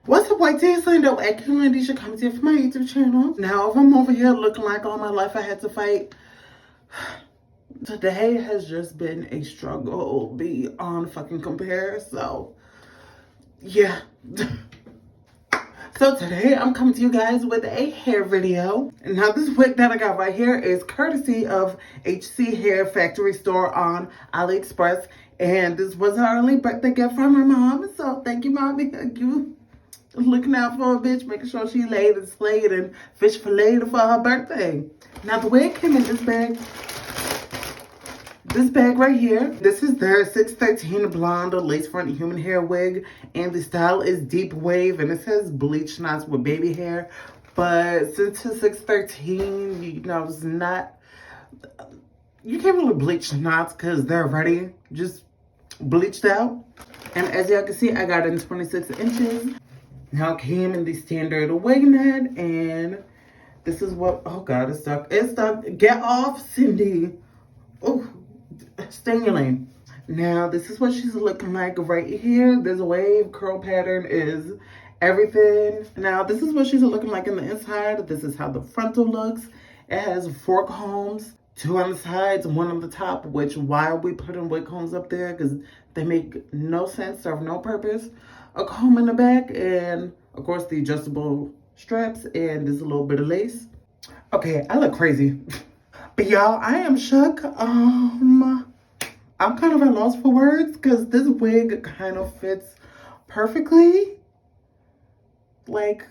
What's up, white tea? It's Lando. Hairline, you should come to for my YouTube channel. Now, if I'm over here looking like all my life I had to fight, today has just been a struggle beyond fucking compare. So, yeah. So today I'm coming to you guys with a hair video. And now this wig that I got right here is courtesy of HC Hair Factory Store on Alixpress. And this was her early birthday gift from her mom. So thank you, mommy. Thank you. Looking out for a bitch, making sure she laid and slayed and fish filleted for her birthday. Now the wig came in this bag. This bag right here. This is their 613 blonde lace front human hair wig. And the style is deep wave. And it says bleach knots with baby hair. But since it's 613, you know, it's not... You can't really bleach knots because they're already just bleached out. And as y'all can see, I got it in 26 inches. Now it came in the standard wig net, and this is what, oh God, it's stuck. It's stuck. Get off, Cindy. Oh, stay in your lane. Now, this is what she's looking like right here. This wave curl pattern is everything. Now, this is what she's looking like in the inside. This is how the frontal looks. It has 4 combs, 2 on the sides, 1 on the top, which why are we putting wig combs up there? Because they make no sense, serve no purpose. A comb in the back, and of course the adjustable straps, and there's a little bit of lace. Okay, I look crazy. But y'all, I am shook. I'm kind of at a loss for words because this wig kind of fits perfectly. Like,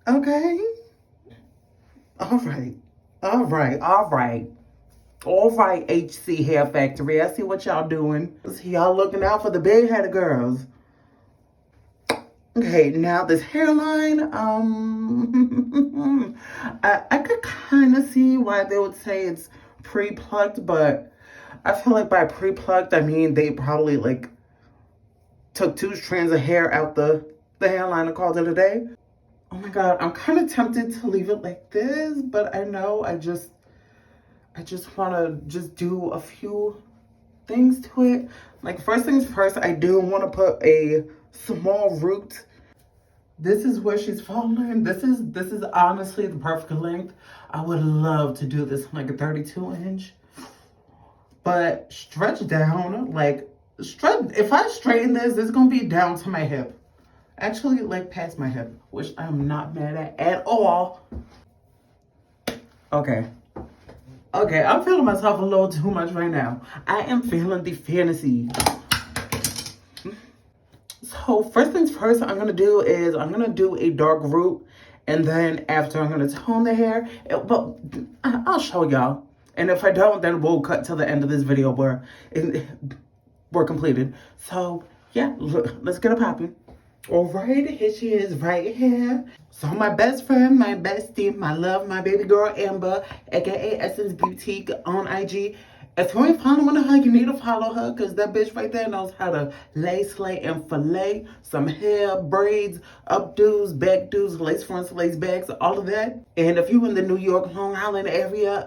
okay. All right, HC Hair Factory. I see what y'all doing. Y'all looking out for the big-headed girls. Okay, now this hairline, I could kind of see why they would say it's pre-plucked, but I feel like by pre-plucked, I mean they probably like took 2 strands of hair out the hairline and called it a day. Oh my God, I'm kind of tempted to leave it like this, but I know I just want to just do a few things to it. Like, first things first, I do want to put a small root. This is where she's falling. This is honestly the perfect length. I would love to do this like a 32 inch, but stretch down, like stretch. If I straighten this, it's gonna be down to my hip. Actually, like past my hip, which I'm not mad at all. Okay, I'm feeling myself a little too much right now. I am feeling the fantasy. So first things first, I'm going to do is I'm going to do a dark root. And then after, I'm going to tone the hair. But I'll show y'all. And if I don't, then we'll cut till the end of this video where we're completed. So yeah, let's get it popping. All right, here she is right here. So my best friend, my bestie, my love, my baby girl, Amber, aka Essence Boutique on IG. If you ain't following her, you need to follow her because that bitch right there knows how to lay, slay, and fillet some hair, braids, updos, backdos, lace fronts, lace backs, all of that. And if you in the New York, Long Island area,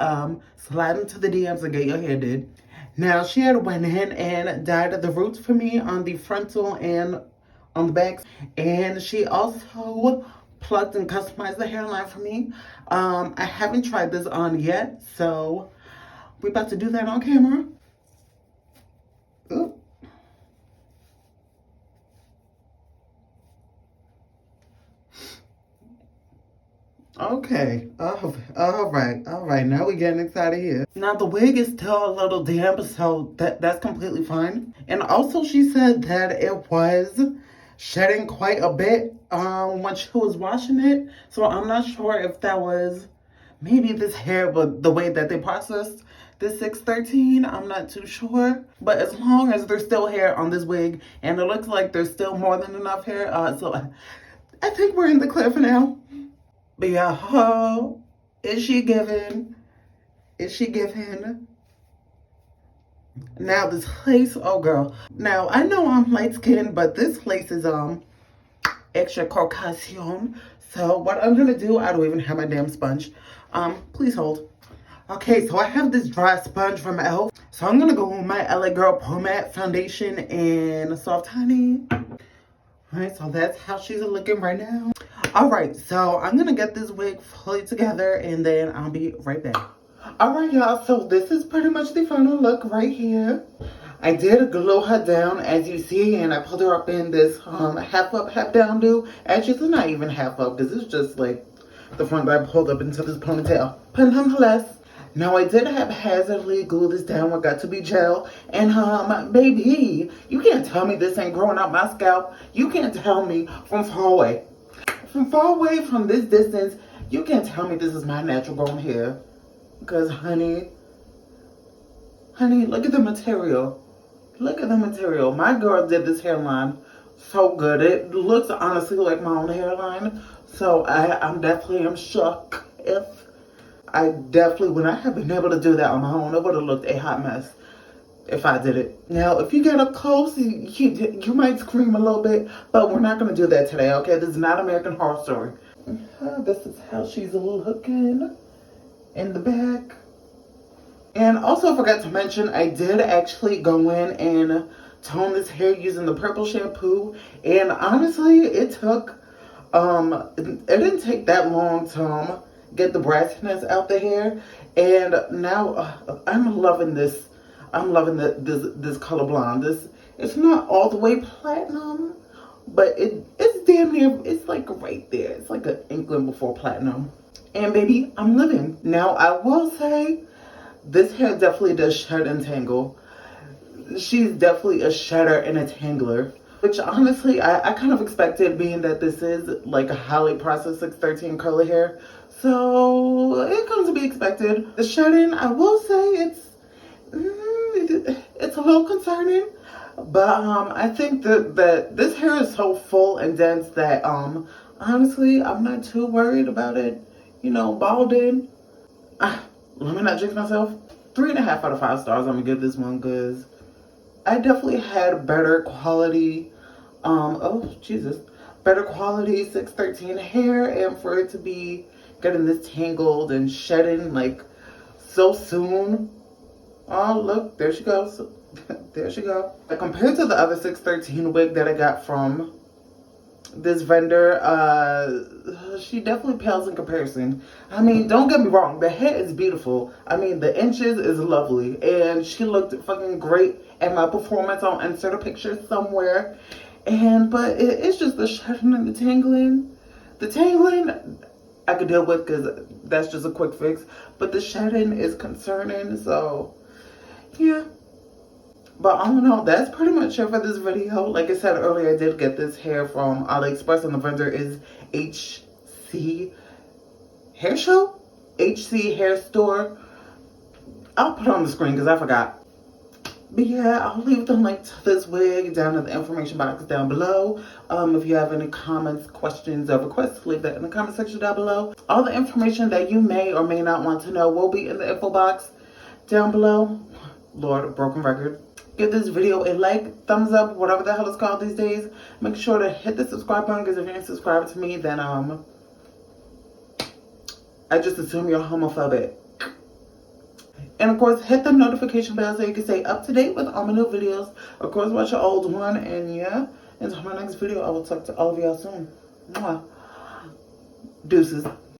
slide into the DMs and get your hair did. Now, she had went in and dyed the roots for me on the frontal and on the backs. And she also plucked and customized the hairline for me. I haven't tried this on yet, so we're about to do that on camera. Ooh. Okay. All right. Now we're getting excited here. Now the wig is still a little damp, so that's completely fine. And also she said that it was shedding quite a bit when she was washing it. So I'm not sure if that was maybe this hair, but the way that they processed this 613, I'm not too sure. But as long as there's still hair on this wig, and it looks like there's still more than enough hair, so I think we're in the clear for now. But yeah, is she giving? Is she giving? Now this lace, oh girl. Now I know I'm light skinned, but this lace is extra Caucasian. So what I'm gonna do, I don't even have my damn sponge. Please hold. Okay, so I have this dry sponge from e.l.f. So I'm gonna go with my LA Girl Pro Matte Foundation in Soft Honey. Alright, so that's how she's looking right now. Alright, so I'm gonna get this wig fully together and then I'll be right back. Alright, y'all, so this is pretty much the final look right here. I did glue her down, as you see, and I pulled her up in this half up, half down do. Actually, it's not even half up, because it's just like the front that I pulled up into this ponytail. But nonetheless, now I did haphazardly glue this down with Got To Be gel. And baby, you can't tell me this ain't growing out my scalp. You can't tell me from far away. From far away from this distance, you can't tell me this is my natural grown hair. Because honey, look at the material. Look at the material. My girl did this hairline so good. It looks honestly like my own hairline. So I'm definitely shook. When I had been able to do that on my own, it would have looked a hot mess if I did it. Now, if you get up close, you might scream a little bit, but we're not going to do that today, okay? This is not American Horror Story. This is how she's looking in the back. And also, I forgot to mention, I did actually go in and tone this hair using the purple shampoo. And honestly, it took, it didn't take that long to get the brassiness out the hair. And now I'm loving this. I'm loving this color blonde. It's not all the way platinum, but it's damn near, it's like right there. It's like an inkling before platinum. And baby, I'm living. Now, I will say, this hair definitely does shed and tangle. She's definitely a shedder and a tangler, which honestly I kind of expected, being that this is like a highly processed 613 curly hair. So it comes to be expected. The shedding, I will say, it's a little concerning, but I think that this hair is so full and dense that honestly I'm not too worried about it, you know, balding. Let me not jinx myself. 3.5 out of 5 stars I'm gonna give this one, because I definitely had better quality, better quality 613 hair, and for it to be getting this tangled and shedding like so soon. Oh, look, there she goes. There she goes. Compared to the other 613 wig that I got from this vendor, she definitely pales in comparison. I mean, don't get me wrong, the hair is beautiful. I mean, the inches is lovely, and she looked fucking great at my performance. I'll insert a picture somewhere. But it's just the shedding and the tangling. The tangling I could deal with, because that's just a quick fix, but the shedding is concerning. So yeah. But all in all, that's pretty much it for this video. Like I said earlier, I did get this hair from Alixpress, and the vendor is HC Hair Show? HC Hair Store. I'll put it on the screen because I forgot. But yeah, I'll leave the link to this wig down in the information box down below. If you have any comments, questions, or requests, leave that in the comment section down below. All the information that you may or may not want to know will be in the info box down below. Lord, a broken record. Give this video a like, thumbs up, whatever the hell it's called these days. Make sure to hit the subscribe button, because if you ain't subscribed to me, then I just assume you're homophobic. And of course, hit the notification bell so you can stay up to date with all my new videos. Of course, watch your old one. And yeah, until my next video, I will talk to all of y'all soon. Mwah. Deuces.